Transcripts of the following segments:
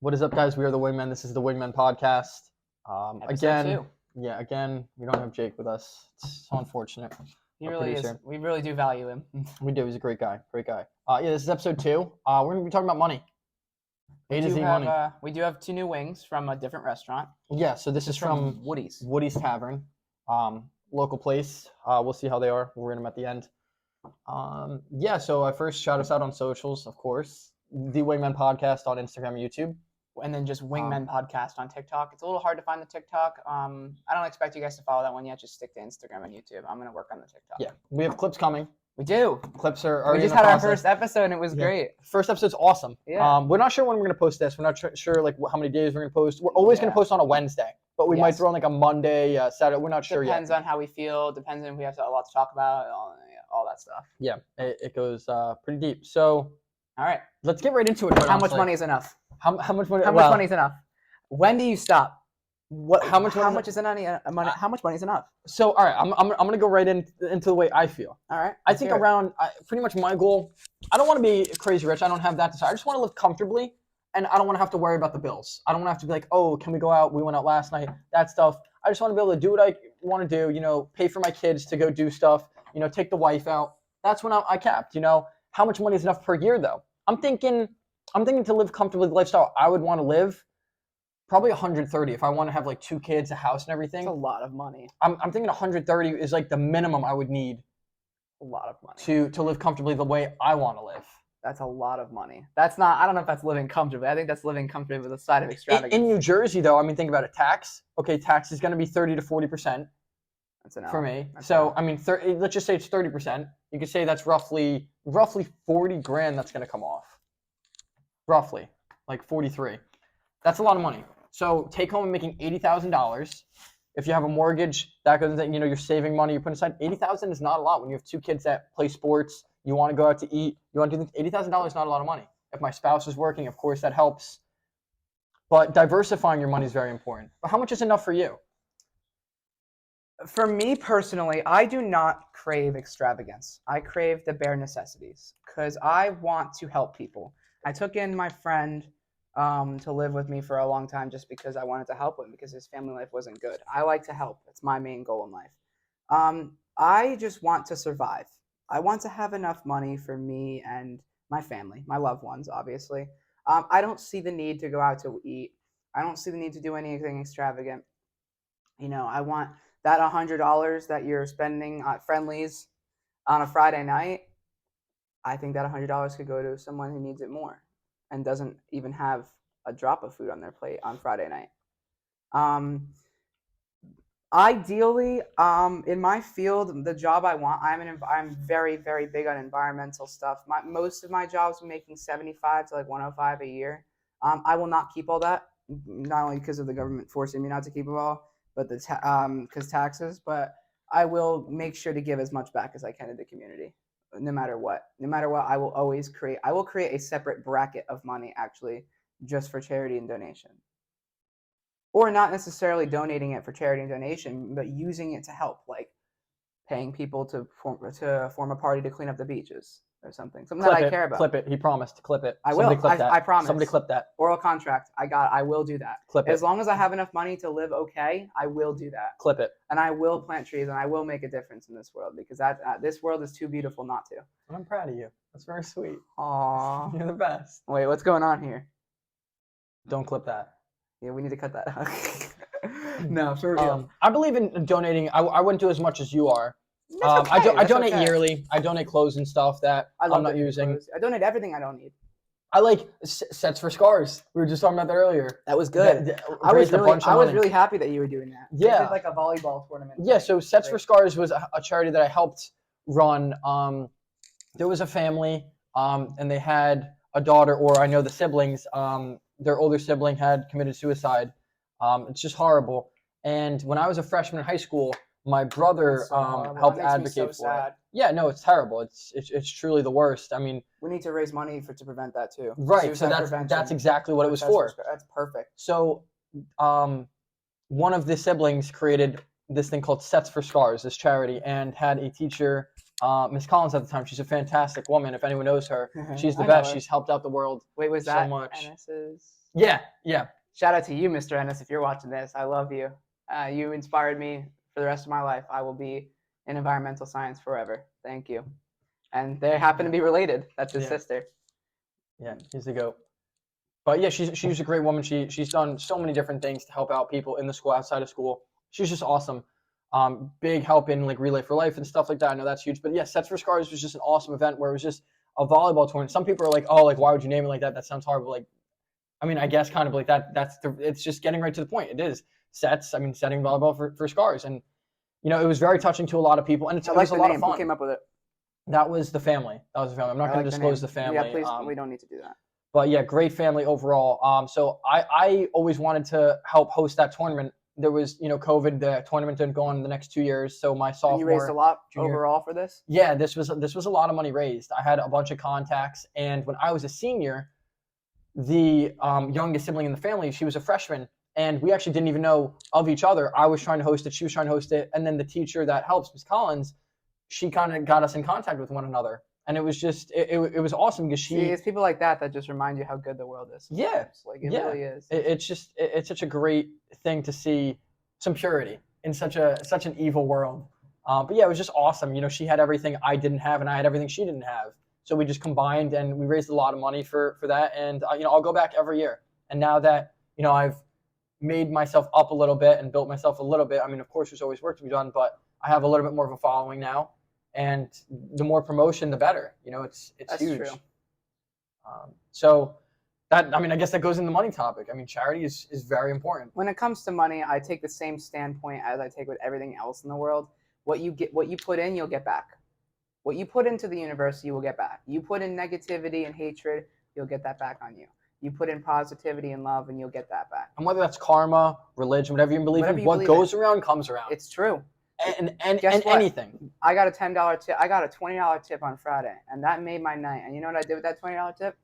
What is up, guys? We are the Wingmen. This is the Wingmen podcast. Episode 2. Again, we don't have Jake with us. It's so unfortunate. He Our really producer. is. We really do value him. We do. He's a great guy. Great guy. This is episode 2. We're going to be talking about money. A to Z money. We do have 2 new wings from a different restaurant. Yeah, so this is from Woody's. Woody's Tavern, local place. We'll see how they are. We'll rate them at the end. So I first shout us out on socials, of course. The Wingmen podcast on Instagram and YouTube. And then just Wingmen podcast on TikTok. It's a little hard to find the TikTok. I don't expect you guys to follow that one yet. Just stick to Instagram and YouTube. I'm going to work on the TikTok. Yeah, we have clips coming. We do. Clips are We already just in the had our process. first episode and it was great. First episode's awesome. Yeah. We're not sure when we're going to post this. We're not sure how many days we're going to post. We're always going to post on a Wednesday, but we might throw in like a Monday, Saturday. We're not sure yet. Depends on how we feel. Depends on if we have a lot to talk about. All that stuff. Yeah, it goes pretty deep. So, all right, let's get right into it. How much money is enough? How much money? How much money is enough? When do you stop? How much money is enough? So, all right, I'm gonna go right into the way I feel. All right. I think pretty much my goal. I don't want to be crazy rich. I don't have that desire. I just want to live comfortably, and I don't want to have to worry about the bills. I don't want to have to be like, oh, can we go out? We went out last night. That stuff. I just want to be able to do what I want to do. Pay for my kids to go do stuff. Take the wife out. That's when I capped. How much money is enough per year though? I'm thinking to live comfortably the lifestyle I would want to live. Probably 130 if I want to have like 2 kids, a house, and everything. That's a lot of money. I'm thinking 130 is like the minimum I would need. A lot of money to live comfortably the way I want to live. That's a lot of money. That's not. I don't know if that's living comfortably. I think that's living comfortably with a side of extravagance. In New Jersey, though, think about it. Tax. Okay, tax is going to be 30 to 40%. That's enough for me. That's so enough. Let's just say it's 30%. You could say that's roughly 40 grand that's going to come off. Roughly, like 43. That's a lot of money. So take home and making $80,000. If you have a mortgage, that goes. You're saving money. You put aside $80,000 is not a lot when you have 2 kids that play sports. You want to go out to eat. You want to do things. $80,000 is not a lot of money. If my spouse is working, of course that helps. But diversifying your money is very important. But how much is enough for you? For me personally, I do not crave extravagance. I crave the bare necessities because I want to help people. I took in my friend to live with me for a long time just because I wanted to help him because his family life wasn't good. I like to help. It's my main goal in life. I just want to survive. I want to have enough money for me and my family, my loved ones, obviously. I don't see the need to go out to eat. I don't see the need to do anything extravagant. I want that $100 that you're spending at Friendly's on a Friday night. I think that $100 could go to someone who needs it more and doesn't even have a drop of food on their plate on Friday night. Ideally, in my field, the job I want, I'm very, very big on environmental stuff. Most of my jobs are making $75 to like $105 a year. I will not keep all that, not only because of the government forcing me not to keep it all, but because taxes. But I will make sure to give as much back as I can to the community. No matter what, I will always create a separate bracket of money actually just for charity and donation. Or not necessarily donating it for charity and donation, but using it to help, like paying people to form a party to clean up the beaches or something that I care about. Clip it. He promised to clip it. I will. I promise. Somebody clip that. Oral contract. I will do that. Clip it. As long as I have enough money to live okay, I will do that. Clip it. And I will plant trees and I will make a difference in this world because this world is too beautiful not to. I'm proud of you. That's very sweet. Aww. You're the best. Wait, what's going on here? Don't clip that. Yeah, we need to cut that out. No, for real. I believe in donating. I wouldn't do as much as you are. Okay. I donate yearly. I donate clothes and stuff that I'm not using. Clothes. I donate everything I don't need. I like sets for scars. We were just talking about that earlier. That was good. I was really happy that you were doing that. Yeah. I did like a volleyball tournament. Yeah, so Sets for Scars was a charity that I helped run. There was a family, and they had a daughter, or I know the siblings, their older sibling had committed suicide. It's just horrible. And when I was a freshman in high school, my brother helped advocate for it. Yeah, no, it's terrible. It's truly the worst. We need to raise money to prevent that too. Right. So that's exactly what it was for. That's perfect. So, one of the siblings created this thing called Sets for Scars, this charity, and had a teacher, Miss Collins at the time. She's a fantastic woman. If anyone knows her, she's the best. She's helped out the world. Wait, was so that much. NS's? Yeah, yeah. Shout out to you, Mr. Ennis, if you're watching this. I love you. You inspired me for the rest of my life. I will be in environmental science forever. Thank you. And they happen to be related. That's his Yeah. sister. Yeah, he's the goat. But yeah, she's a great woman. She's done so many different things to help out people in the school, outside of school. She's just awesome. Big help in like Relay for Life and stuff like that. I know that's huge. But yeah, Sets for Scars was just an awesome event where it was just a volleyball tournament. Some people are like, oh, like why would you name it like that? That sounds horrible. Like, I mean, I guess kind of like that. It's just getting right to the point. It is sets. I mean, setting volleyball for scars, and it was very touching to a lot of people, and it was a lot of fun. Who came up with it? That was the family. I'm not going to disclose the family. Yeah, please. We don't need to do that. But yeah, great family overall. So I always wanted to help host that tournament. There was, COVID. The tournament didn't go on the next 2 years. So my sophomore. And you raised a lot junior, overall for this? Yeah, this was a lot of money raised. I had a bunch of contacts, and when I was a senior, the youngest sibling in the family, she was a freshman, and we actually didn't even know of each other. I was trying to host it. She was trying to host it, and then the teacher that helps, Ms. Collins, she kind of got us in contact with one another. And it was just, it was awesome because it's people like that just remind you how good the world is. Yeah. Like, it really is. It's such a great thing to see some purity in such an evil world. But yeah, it was just awesome. She had everything I didn't have, and I had everything she didn't have. So we just combined, and we raised a lot of money for that. And, I'll go back every year. And now that, I've made myself up a little bit and built myself a little bit, I mean, of course, there's always work to be done, but I have a little bit more of a following now. And the more promotion, the better. It's That's huge. True. So that, I guess that goes in the money topic. Charity is very important. When it comes to money, I take the same standpoint as I take with everything else in the world. What you put in, you'll get back. What you put into the universe, you will get back. You put in negativity and hatred, you'll get that back on you. You put in positivity and love, and you'll get that back. And whether that's karma, religion, whatever you believe in, what goes around comes around. It's true. And anything. I got a $10 tip. I got a $20 tip on Friday, and that made my night. And you know what I did with that $20 tip?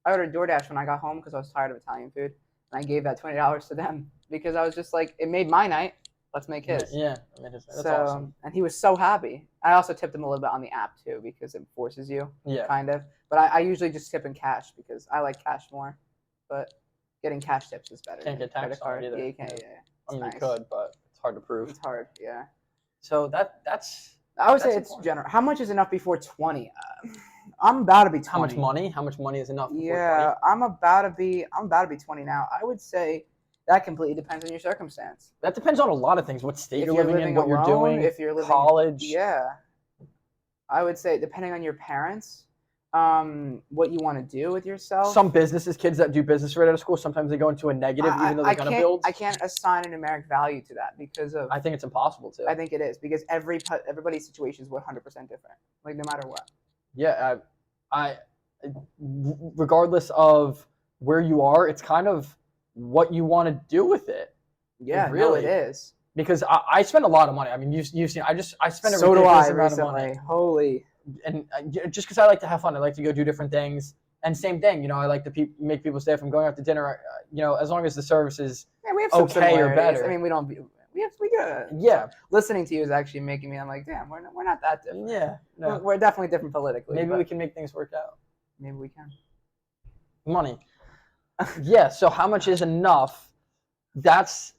I ordered DoorDash when I got home because I was tired of Italian food, and I gave that $20 to them because I was just like, it made my night. Let's make his. Yeah, that's awesome. And he was so happy. I also tipped him a little bit on the app too because it forces you. Yeah. Kind of. But I usually just tip in cash because I like cash more. But getting cash tips is better. Can't get taxed on it either. Yeah, you can't. Yeah. You could, but it's hard to prove. It's hard. Yeah. So that's. I would say it's general. How much is enough before 20? I'm about to be 20. How much money? How much money is enough? Yeah, 20? I'm about to be 20 now. I would say that completely depends on your circumstance. That depends on a lot of things. What state if you're living in, what alone, you're doing, if you're living college. Yeah. I would say depending on your parents, what you want to do with yourself. Some businesses, kids that do business right out of school, sometimes they go into a negative even though they're going to build. I can't assign a numeric value to that because of. I think it's impossible to. I think it is because everybody's situation is 100% different, like no matter what. Yeah, I regardless of where you are, it's kind of what you want to do with it. Yeah, really, no, it is. Because I spend a lot of money. I mean, you've seen. I spend a so ridiculous do I amount recently. of money. Holy. And just because I like to have fun, I like to go do different things. And same thing, I like to make people stay. If I'm going out to dinner, as long as the service is we have some okay or better. I mean, we don't. We do. Yeah. Listening to you is actually making me. I'm like, damn, we're not that different. Yeah. No. We're definitely different politically. Maybe we can make things work out. Maybe we can. Money. Yeah. So how much is enough? There's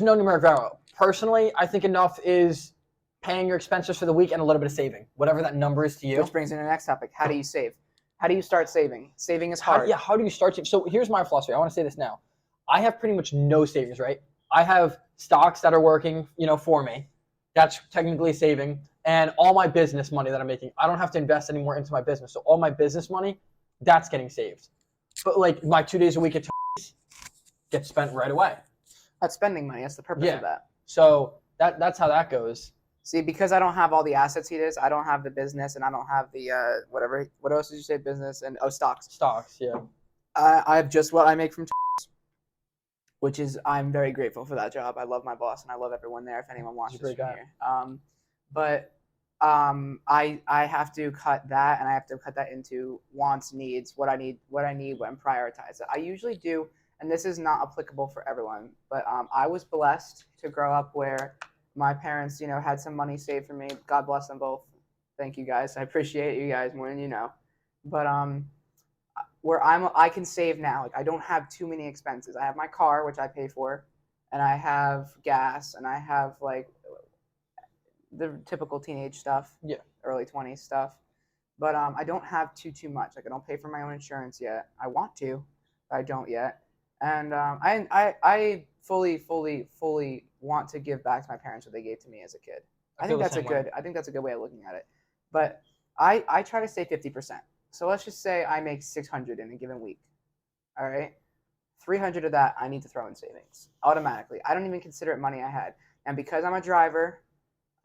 no numeric value. Personally, I think enough is paying your expenses for the week and a little bit of saving, whatever that number is to you. Which brings me to the next topic. How do you save? How do you start saving? Saving is hard. How do you start saving? So here's my philosophy. I want to say this now. I have pretty much no savings, right? I have stocks that are working, for me. That's technically saving. And all my business money that I'm making, I don't have to invest anymore into my business. So all my business money, that's getting saved. But like my 2 days a week at gets spent right away. That's spending money. That's the purpose of that. So that's how that goes. See, because I don't have all the assets he does, I don't have the business, and I don't have the whatever. What else did you say? Business and stocks. Stocks, yeah. I have just what I make from, which is I'm very grateful for that job. I love my boss, and I love everyone there. If anyone watches from here, I have to cut that, and I have to cut that into wants, needs, what I need, and prioritize it. I usually do, and this is not applicable for everyone, but I was blessed to grow up where my parents, had some money saved for me. God bless them both. Thank you guys. I appreciate you guys more than you know. But where I can save now. Like I don't have too many expenses. I have my car, which I pay for, and I have gas, and I have like the typical teenage stuff, Yeah. early 20s stuff. But I don't have too much. Like I don't pay for my own insurance yet. I want to, but I don't yet. And I fully want to give back to my parents what they gave to me as a kid. I think that's a good way of looking at it. But I try to save 50%. So let's just say I make 600 in a given week. All right, 300 of that I need to throw in savings automatically. I don't even consider it money I had. And because I'm a driver,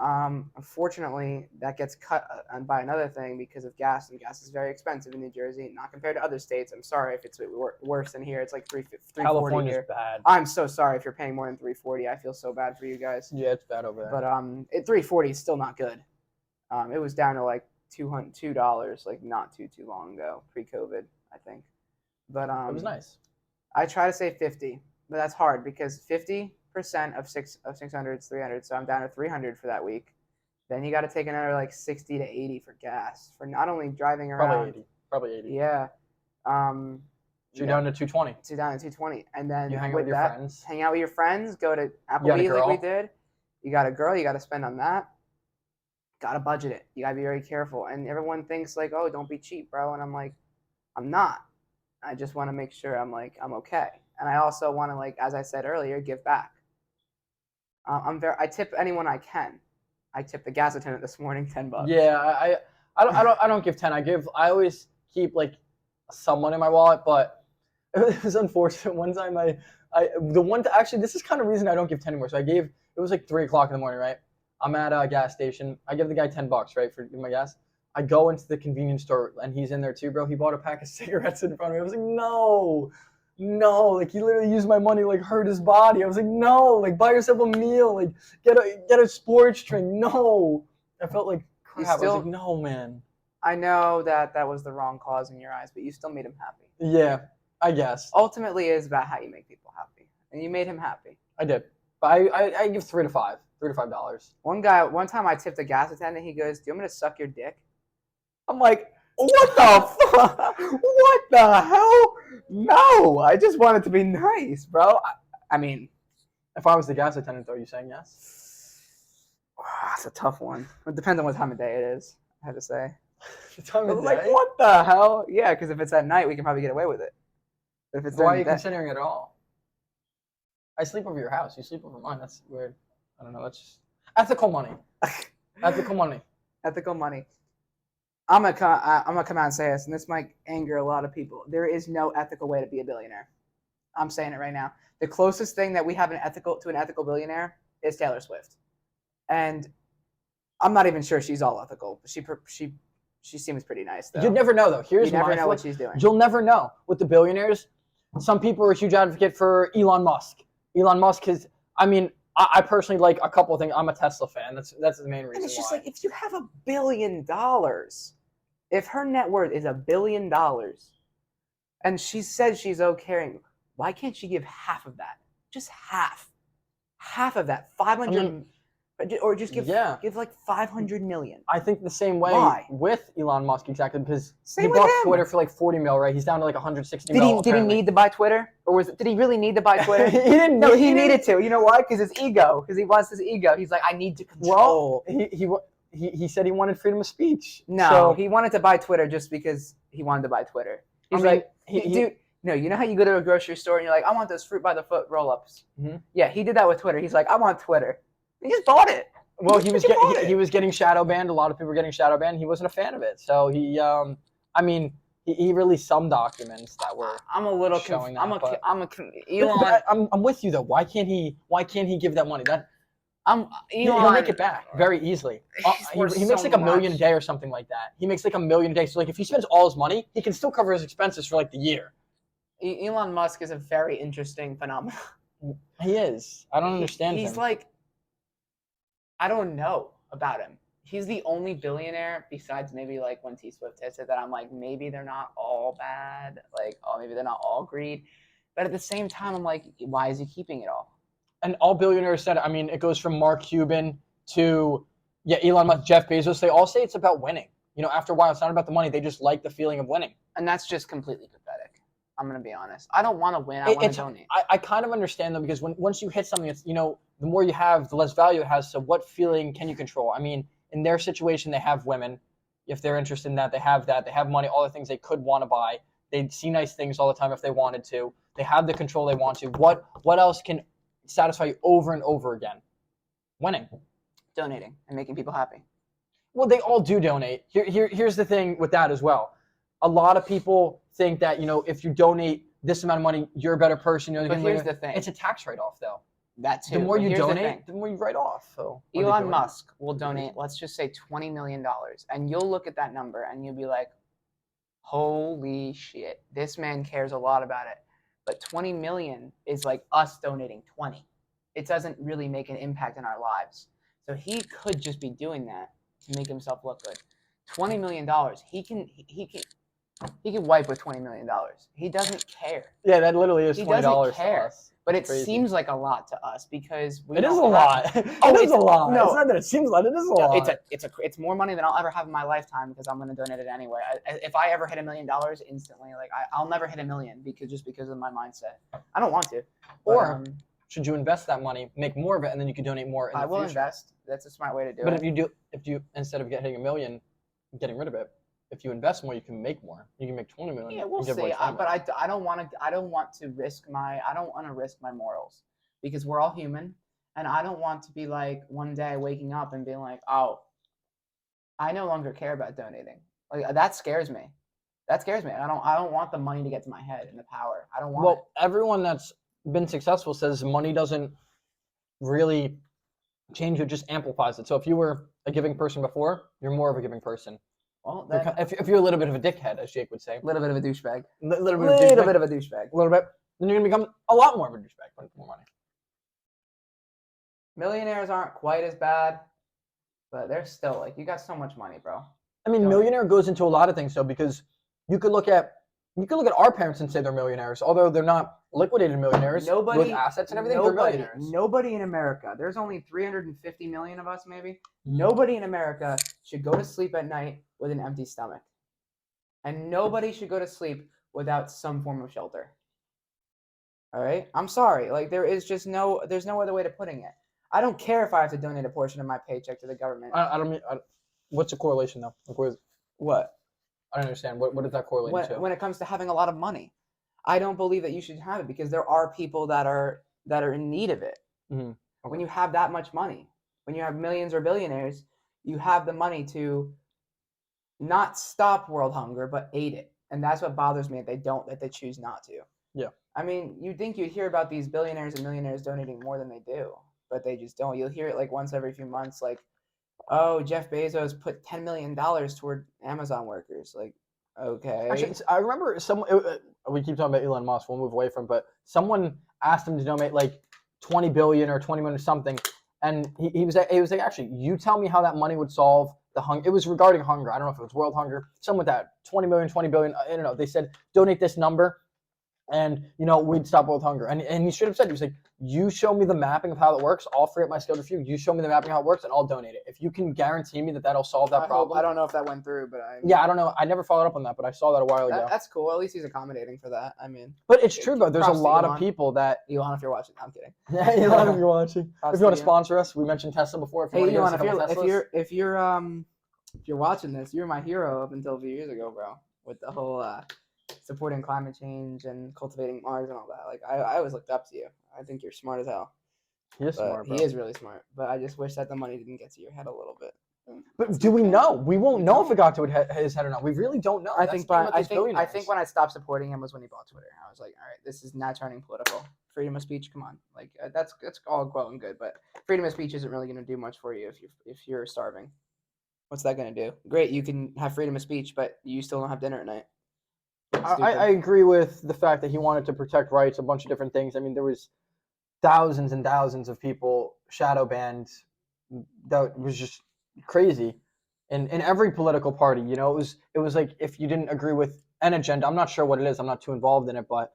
unfortunately, that gets cut by another thing because of gas, and gas is very expensive in New Jersey, not compared to other states. I'm sorry if it's worse than here. It's like 340 California's here. bad. I'm so sorry if you're paying more than 340. I feel so bad for you guys. Yeah, it's bad over there. But 340 is still not good. It was down to like $2, like not too long ago, pre-COVID, I think. But it was nice. I try to say 50, but that's hard because 50% of 600 is 300, so I'm down to 300 for that week. Then you got to take another like 60 to 80 for gas for not only driving around. Probably 80. Yeah. So you're down to 220. So down to 220, and then you hang out with your friends. Hang out with your friends. Go to Applebee's like we did. You got a girl. You got to spend on that. Got to budget it. You got to be very careful. And everyone thinks like, oh, don't be cheap, bro. And I'm like, I'm not. I just want to make sure I'm okay. And I also want to, like, as I said earlier, give back. I tip anyone I can. I tipped the gas attendant this morning $10. Yeah, I don't give 10. I always keep like some money in my wallet, but it was unfortunate. One time actually this is kind of reason I don't give 10 anymore. So it was like 3:00 in the morning, right? I'm at a gas station. I give the guy $10, right, for my gas. I go into the convenience store and he's in there too, bro. He bought a pack of cigarettes in front of me. I was like, no, like he literally used my money, like hurt his body. I was like, no, like buy yourself a meal, like get a sports drink. No, I felt like crap. I was like, no, man. I know that was the wrong cause in your eyes, but you still made him happy. Yeah, I guess. Ultimately, it is about how you make people happy, and you made him happy. I did, but I give $3 to $5. One time I tipped a gas attendant. He goes, "Do you want me to suck your dick?" I'm like, what the fuck? What the hell? No, I just want it to be nice, bro. I mean, if I was the gas attendant, though, are you saying yes? That's a tough one. It depends on what time of day it is, I have to say. The time of day? Like, what the hell? Yeah, because if it's at night, we can probably get away with it. But if it's why are you considering it at all? I sleep over your house. You sleep over mine. That's weird. I don't know. That's just ethical money. Ethical money. Ethical money. I'm gonna come out and say this, and this might anger a lot of people. There is no ethical way to be a billionaire. I'm saying it right now. The closest thing that we have to an ethical billionaire is Taylor Swift, and I'm not even sure she's all ethical. She seems pretty nice though. You'd never know though. You never know what she's doing. You'll never know with the billionaires. Some people are a huge advocate for Elon Musk. Elon Musk is. I mean, I personally like a couple of things. I'm a Tesla fan. That's the main reason. And it's just why. like, if you have $1 billion, if her net worth is $1 billion, and she says she's okay, why can't she give half of that? Just half of that, 500, or just give like 500 million. I think the same way with Elon Musk, exactly, because he bought Twitter for like 40 mil, right? He's down to like 160 mil. Did he need to buy Twitter, or did he really need to buy Twitter? He didn't. No, he needed to. You know why? Because his ego. Because he wants his ego. He's like, I need to control. Well, he said he wanted freedom of speech. No, so he wanted to buy Twitter just because he wanted to buy Twitter. He's dude. No, you know how you go to a grocery store and you're like, I want those fruit by the foot roll-ups. Mm-hmm. Yeah, he did that with Twitter. He's like, I want Twitter. He just bought it. Well, he was getting shadow banned. A lot of people were getting shadow banned. He wasn't a fan of it. So he released some documents that were. I'm a little showing Elon. I'm with you though. Why can't he give that money? Elon. He'll make it back very easily. He makes like $1 million a day or something like that. He makes like $1 million a day. So like if he spends all his money, he can still cover his expenses for like the year. Elon Musk is a very interesting phenomenon. He is. I don't understand him. He's like, I don't know about him. He's the only billionaire besides maybe like when T Swift has it that I'm like, maybe they're not all bad. Like, oh, maybe they're not all greed. But at the same time, I'm like, why is he keeping it all? And all billionaires said, I mean, it goes from Mark Cuban to, Elon Musk, Jeff Bezos. They all say it's about winning. You know, after a while, it's not about the money. They just like the feeling of winning. And that's just completely pathetic. I'm gonna be honest. I don't want to win. I want to donate. I kind of understand though, because once you hit something, it's the more you have, the less value it has. So what feeling can you control? I mean, in their situation, they have women. If they're interested in that, they have that. They have money, all the things they could want to buy. They see nice things all the time if they wanted to. They have the control they want to. What else can satisfy you over and over again? Winning. Donating and making people happy. Well, they all do donate. Here's the thing with that as well. A lot of people think that, if you donate this amount of money, you're a better person. But here's the thing. It's a tax write-off, though. That too. The more you Here's donate, the more you write off. So Elon Musk will donate, let's just say $20 million. And you'll look at that number and you'll be like, holy shit, this man cares a lot about it. But 20 million is like us donating 20. It doesn't really make an impact in our lives. So he could just be doing that to make himself look good. $20 million, he can wipe with $20 million. He doesn't care. Yeah, that literally is $20 doesn't care. to us. But it seems like a lot to us because it is a lot. Oh, it's a lot. No, it's not that it seems like it is a lot. It's more money than I'll ever have in my lifetime because I'm going to donate it anyway. If I ever hit $1 million instantly, like I'll never hit $1 million because of my mindset. I don't want to. Or should you invest that money, make more of it, and then you can donate more in the future? I will invest. That's a smart way to do it. But if you instead of hitting $1 million, getting rid of it, if you invest more, you can make more. You can make 20 million. Yeah, we'll see. But I don't want to risk my morals because we're all human, and I don't want to be like one day waking up and being like, oh, I no longer care about donating. Like that scares me. I don't want the money to get to my head and the power. I don't want. Well, everyone that's been successful says money doesn't really change it; just amplifies it. So if you were a giving person before, you're more of a giving person. Well, if you're a little bit of a dickhead, as Jake would say, a little bit of a douchebag, a little bit of a douchebag, then you're gonna become a lot more of a douchebag with more money. Millionaires aren't quite as bad, but they're still like you got so much money, bro. I mean, millionaire goes into a lot of things though, because you could look at our parents and say they're millionaires, although they're not liquidated millionaires with assets and everything. They're millionaires. Nobody in America. There's only 350 million of us, maybe. Nobody in America should go to sleep at night with an empty stomach, and nobody should go to sleep without some form of shelter. All right, I'm sorry. Like there's no other way to putting it. I don't care if I have to donate a portion of my paycheck to the government. I don't mean. What's the correlation though? What? I don't understand. What is that correlate to? When it comes to having a lot of money, I don't believe that you should have it because there are people that are in need of it. Mm-hmm. Okay. When you have that much money, when you have millions or billionaires, you have the money to not stop world hunger but aid it, and that's what bothers me that they choose not to. Yeah. I mean, you'd think you'd hear about these billionaires and millionaires donating more than they do, but they just don't. You'll hear it like once every few months, like, oh, Jeff Bezos put $10 million toward Amazon workers. Like, okay. Actually, I remember we keep talking about Elon Musk. We'll move away from, but someone asked him to donate like 20 billion or 20 million or something, and he was like, actually, you tell me how that money would solve the hunger. It was regarding hunger. I don't know if it was world hunger. Something with that. 20 million, 20 billion. I don't know. They said donate this number, and we'd stop world hunger. And he should have said, he was like, you show me the mapping of how it works, I'll free up my schedule for you. You show me the mapping of how it works, and I'll donate it. If you can guarantee me that that'll solve that problem. I don't know if that went through, but I don't know. I never followed up on that, but I saw that a while ago. That's cool. At least he's accommodating for that. I mean, but it's true though. There's a lot of people that Elon, if you're watching, I'm kidding. Yeah, Elon, if you're watching, if you want to sponsor us, we mentioned Tesla before. Hey, Elon, if you're watching this, you're my hero up until a few years ago, bro. With the whole supporting climate change and cultivating Mars and all that. Like I always looked up to you. I think you're smart as hell. He is smart, bro. He is really smart. But I just wish that the money didn't get to your head a little bit. But do we know? We won't know if it got to his head or not. We really don't know. I think when I stopped supporting him was when he bought Twitter. I was like, all right, this is now turning political. Freedom of speech, come on. Like that's all well and good, but freedom of speech isn't really going to do much for you if you're starving. What's that going to do? Great, you can have freedom of speech, but you still don't have dinner at night. I agree with the fact that he wanted to protect rights, a bunch of different things. I mean, there was thousands and thousands of people shadow banned. That was just crazy. In every political party, it was like if you didn't agree with an agenda, I'm not sure what it is, I'm not too involved in it, but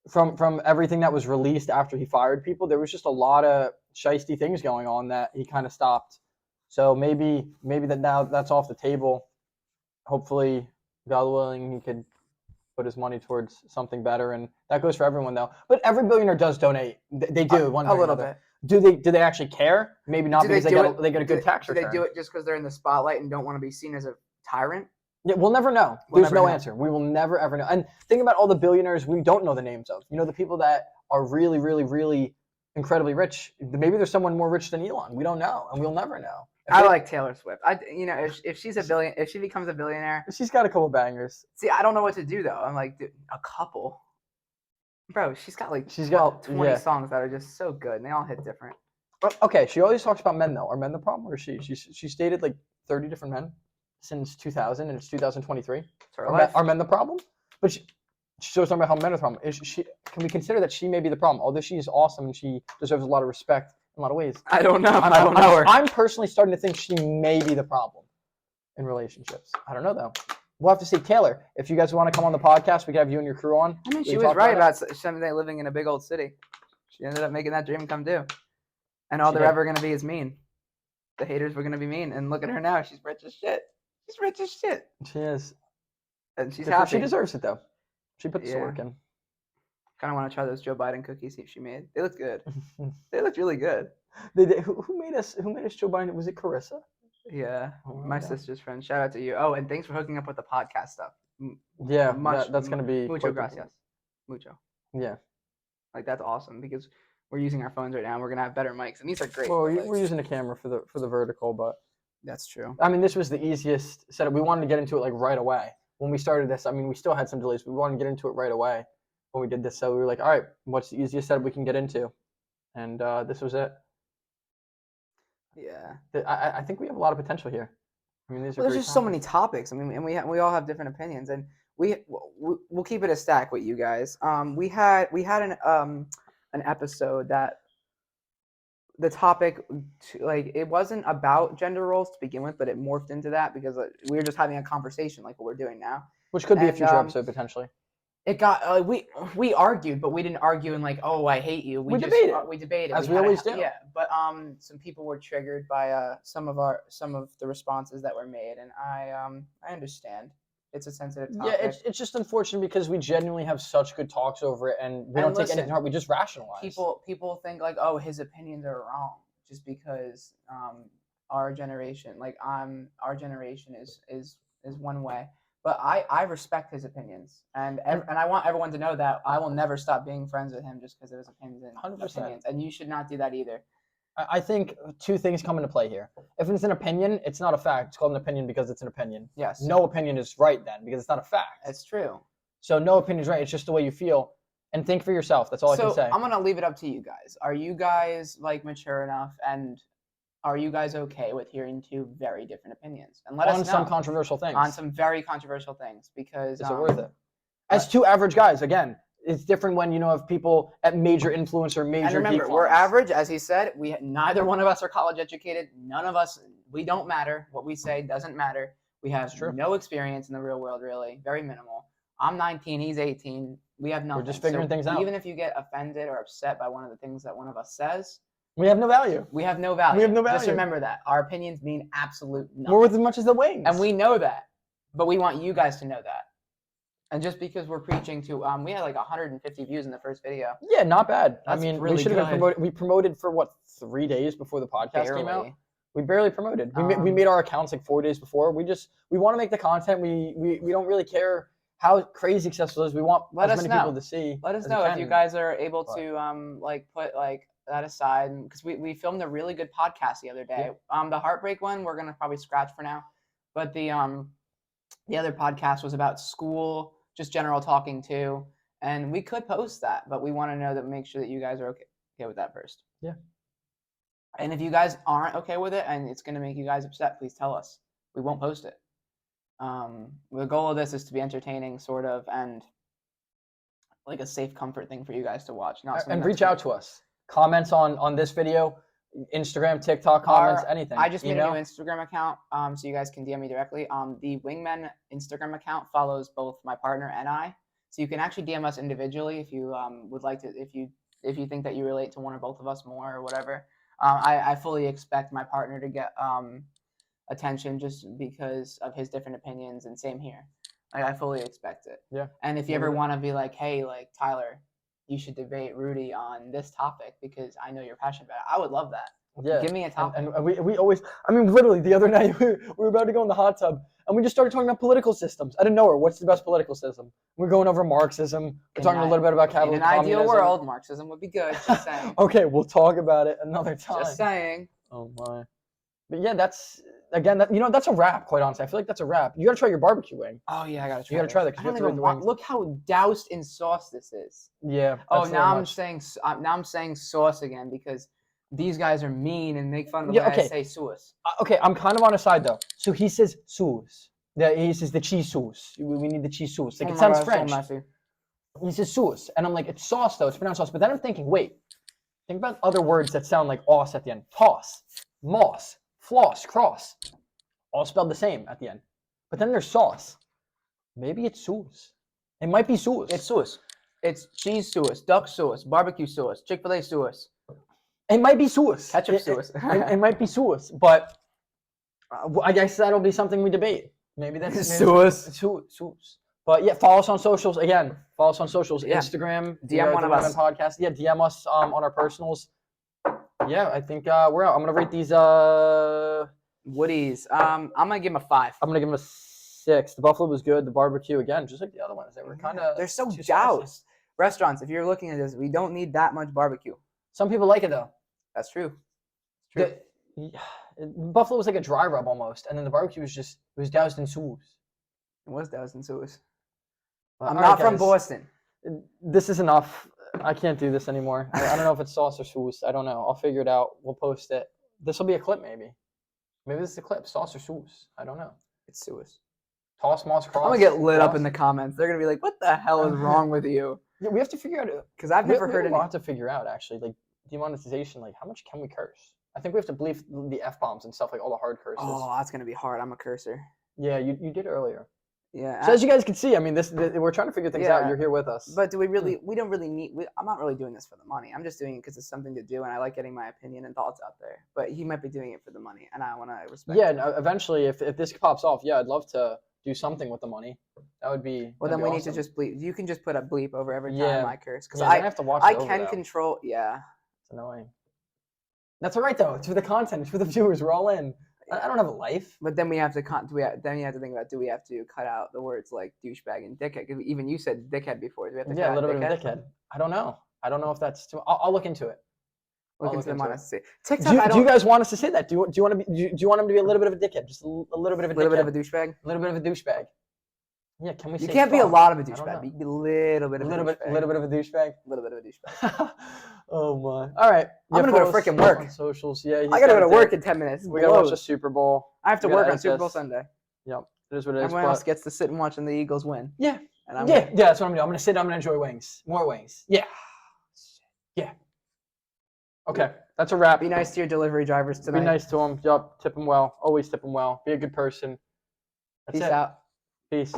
from everything that was released after he fired people, there was just a lot of shiesty things going on that he kind of stopped. So maybe that now that's off the table. Hopefully, God willing, he could put his money towards something better, and that goes for everyone though. But every billionaire does donate. They do one way a or little another. bit. Do they actually care? Maybe not, Do because they do it? they get a good tax Do return. they do it just because they're in the spotlight and don't want to be seen as a tyrant? Yeah, we'll never know. We'll There's never no know. answer. We will never ever know. And think about all the billionaires we don't know the names of. You know, the people that are really, really, really incredibly rich. Maybe there's someone more rich than Elon. We don't know, and we'll never know. I like Taylor Swift. If she becomes a billionaire, She's got a couple bangers. see, I don't know what to do though. I'm like, dude, a couple, bro. She's got like She's got 20 yeah. songs that are just so good, and they all hit different. Okay, she always talks about men though. Are men the problem, or is she? She's dated like 30 different men since 2000, and it's 2023. It's her life. Are men the problem? But she's always talking about how men are the problem. Can we consider that she may be the problem? Although she is awesome and she deserves a lot of respect in a lot of ways. I don't know. I don't know her. I'm personally starting to think she may be the problem in relationships. I don't know though. We'll have to see. Taylor, if you guys want to come on the podcast, we can have you and your crew on. I mean, she was right about someday living in a big old city. She ended up making that dream come true. And all they're ever going to be is mean. The haters were going to be mean. And look at her now. She's rich as shit. She's rich as shit. She is. And she's happy. She deserves it though. She put the work in. Kind of want to try those Joe Biden cookies she made. They look good. They looked really good. Who made us Joe Biden? Was it Carissa? Yeah, my sister's friend. Shout out to you. Oh, and thanks for hooking up with the podcast stuff. Yeah, that's gonna be mucho gracias. Mucho. Yeah, like that's awesome because we're using our phones right now. And we're gonna have better mics, and these are great. Well, we're using a camera for the vertical, but that's true. I mean, this was the easiest setup. We wanted to get into it like right away when we started this. I mean, we still had some delays, but we wanted to get into it right away when we did this. So we were like, all right, what's the easiest setup we can get into? And this was it. Yeah, I think we have a lot of potential here. I mean, there's just so many topics. I mean, and we all have different opinions, and we'll keep it a stack with you guys. We had an episode that the topic, like, it wasn't about gender roles to begin with, but it morphed into that because we were just having a conversation like what we're doing now, which could be a future episode potentially. It got we argued, but we didn't argue in like, oh, I hate you. We debated. We debated as we always do. Yeah, but some people were triggered by some of the responses that were made, and I understand. It's a sensitive topic. Yeah, it's just unfortunate because we genuinely have such good talks over it, and we don't take anything to heart. We just rationalize. People think like, oh, his opinions are wrong just because our generation is one way. But I respect his opinions, and I want everyone to know that I will never stop being friends with him just because of his opinions and 100%. And you should not do that either. I think two things come into play here. If it's an opinion, it's not a fact. It's called an opinion because it's an opinion. Yes. No opinion is right then because it's not a fact. It's true. So no opinion is right. It's just the way you feel. And think for yourself. That's all I can say. So I'm going to leave it up to you guys. Are you guys like mature enough, and are you guys okay with hearing two very different opinions? And let us know. On some controversial things. On some very controversial things, because is it worth it? As two average guys, again, it's different when you have people at major influence or major. And remember, we're average, as he said. Neither one of us are college educated. None of us. We don't matter. What we say doesn't matter. We have no experience in the real world, really, very minimal. I'm 19. He's 18. We have nothing. We're just figuring things out. Even if you get offended or upset by one of the things that one of us says, we have no value. We have no value. We have no value. Just remember that. Our opinions mean absolute nothing. We're worth as much as the wings. And we know that. But we want you guys to know that. And just because we're preaching to, we had like 150 views in the first video. Yeah, not bad. That's really we should have been promoted. We promoted for what, 3 days before the podcast came out? We barely promoted. We made our accounts like 4 days before. We want to make the content. We don't really care how crazy successful it is. We want as many people to see. Let us know if you guys are able to put like that aside, because we filmed a really good podcast the other day. The heartbreak one we're gonna probably scratch for now, but the other podcast was about school, just general talking too, and we could post that, but we want to know that, make sure that you guys are okay with that first. Yeah. And if you guys aren't okay with it and it's gonna make you guys upset, please tell us. We won't post it. The goal of this is to be entertaining, sort of, and like a safe comfort thing for you guys to watch. And reach out to us. Comments on this video, Instagram, TikTok comments, anything. I just made a new Instagram account, so you guys can DM me directly. The Wingmen Instagram account follows both my partner and I, so you can actually DM us individually if you would like to. If you think that you relate to one or both of us more or whatever. I fully expect my partner to get attention just because of his different opinions, and same here. Like, I fully expect it. Yeah. And if you Yeah, ever we- want to be like, hey, like Tyler, you should debate Rudy on this topic because I know you're passionate about it. I would love that. Yeah. Give me a topic. And we always, I mean, literally the other night we were about to go in the hot tub and we just started talking about political systems. I didn't know what's the best political system. We're going over Marxism. We're talking a little bit about In capitalism. an ideal world, Marxism would be good. Just saying. Okay, we'll talk about it another time. Just saying. Oh my. But yeah, that's again, that's a wrap. Quite honestly, I feel like that's a wrap. You gotta try your barbecue wing. Oh yeah, I gotta try. You gotta try that I because you don't have to rate even the want. wings. Look how doused in sauce this is. Yeah. Oh, that's a now little I'm much. saying now I'm saying sauce again because these guys are mean and make fun of the Yeah, way okay. I say sauce. Okay, I'm kind of on his side though. So he says sauce. He says the cheese sauce. We need the cheese sauce. Like Oh it my sounds God, so French. messy. He says sauce, and I'm like, it's sauce though. It's pronounced sauce. But then I'm thinking, wait, think about other words that sound like os at the end. Toss, moss, floss, cross, all spelled the same at the end. But then there's sauce. Maybe it's sauce. It might be sauce. It's sauce. It's cheese sauce, duck sauce, barbecue sauce, Chick-fil-A sauce, It might be sauce. ketchup sauce. It might be sauce, but I guess that'll be something we debate. Maybe that's Sauce. Sauce. But yeah, follow us on socials. Again, follow us on socials. Yeah. Instagram. DM one of us. Podcast. Yeah, DM us on our personals. Yeah, I think we're out. I'm gonna rate these. Woodies. I'm gonna give them a 5. I'm gonna give them a 6. The buffalo was good. The barbecue again, just like the other ones. They were kind of. They're so doused. Restaurants, if you're looking at this, we don't need that much barbecue. Some people like it though. That's true. True. Buffalo was like a dry rub almost, and then the barbecue was just it was doused in sauce. It was doused in sauce. All I'm right, not from guys. Boston. This is enough. I can't do this anymore. I don't know if it's sauce or sauce. I don't know. I'll figure it out. We'll post it. This will be a clip, maybe. Maybe this is a clip. Sauce or sauce. I don't know. It's sauce. Toss, moss, cross. I'm gonna get lit up cross. in the comments. They're gonna be like, "What the hell is wrong with you?" Yeah, we have to figure out. Because I've never heard a any. lot to figure out actually. Like demonetization. Like how much can we curse? I think we have to bleep the f bombs and stuff like all the hard curses. Oh, that's gonna be hard. I'm a cursor. Yeah, you did earlier. Yeah. So as you guys can see, I mean, we're trying to figure things out. Yeah. You're here with us. But do we really? We don't really need. I'm not really doing this for the money. I'm just doing it because it's something to do, and I like getting my opinion and thoughts out there. But he might be doing it for the money, and I want to respect. Yeah, it. no, eventually, if this pops off, yeah, I'd love to do something with the money. That would be. Well, that'd then be we awesome. need to just bleep. You can just put a bleep over every time Yeah. I curse because Yeah, then I have to watch. I it over, can though. control. Yeah. It's annoying. That's all right though. It's for the content. It's for the viewers. We're all in. I don't have a life. But then we have to then you have to think about, do we have to cut out the words like douchebag and dickhead? 'Cause even you said dickhead before. Do we have to Yeah, cut a little out bit of dickhead. I don't know. I don't know if that's too. I'll look into it. Look I'll into the into it. monetization. TikTok. Do you guys want us to say that? Do you want to be? Do you want him to be a little bit of a dickhead? Just a little bit of a little bit of a dickhead? douchebag? A little bit of a douchebag. Yeah, can we? You say can't be a fuck? lot of a I don't douchebag. know. You can be a little bit of a douchebag. Little bit of a douchebag. Little bit of a douchebag. Oh my! All right, I'm gonna go to follow us frickin' work. on socials. Yeah, I gotta go to work in 10 minutes. We gotta watch the Blows. Super Bowl. I have to we gotta work on edit Super Bowl this. Sunday. Yep, it is what it is. Everyone but- else gets to sit and watch the Eagles win. Yeah, And I'm yeah, that's what I'm gonna do. I'm gonna sit. I'm gonna enjoy wings. More wings. Yeah, yeah. Okay, that's a wrap. Be nice to your delivery drivers tonight. Be nice to them. Yup, tip them well. Always tip them well. Be a good person. That's Peace it. out. Peace.